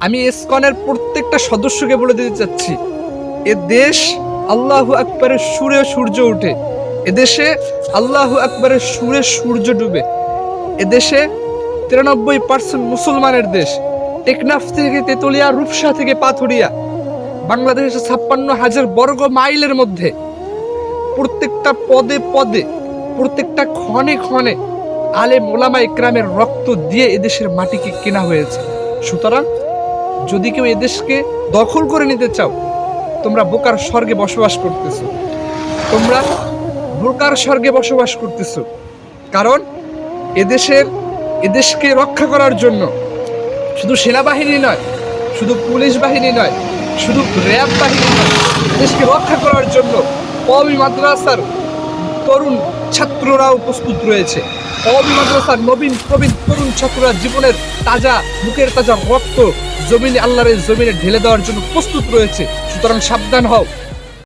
আমি ইসকনের প্রত্যেকটা সদস্যকে বলে দিতে চাচ্ছি, এ দেশ আল্লাহু আকবারের সুরে সূর্য ওঠে, এদেশে আল্লাহু আকবারের সুরে সূর্য ডুবে। এদেশে 93% মুসলমানের দেশ। টেকনাফ থেকে তেতুলিয়া, রূপসা থেকে পাথুরিয়া, বাংলাদেশের 56,000 বর্গ মাইলের মধ্যে প্রত্যেকটা পদে পদে, প্রত্যেকটা ক্ষণে ক্ষণে আলেম ওলামা ইকরামের রক্ত দিয়ে এদেশের মাটিকে কেনা হয়েছে। সুতরাং যদি কেউ এদেশকে দখল করে নিতে চাও, তোমরা বোকার স্বর্গে বসবাস করতেছো, তোমরা বোকার স্বর্গে বসবাস করতেছো। কারণ এদেশকে রক্ষা করার জন্য শুধু সেনাবাহিনী নয়, শুধু পুলিশ বাহিনী নয়, শুধু র্যাব বাহিনী নয়, দেশকে রক্ষা করার জন্য কওমি মাদ্রাসার তরুণ ছাত্ররাও প্রস্তুত রয়েছে। কওমি মাদ্রাসার নবীন প্রবীণ তরুণ ছাত্ররা জীবনের তাজা, বুকের তাজা রক্ত জমিনে, আল্লাহর জমিনে ঢেলে দেওয়ার জন্য প্রস্তুত রয়েছে। সুতরাং সাবধান হও।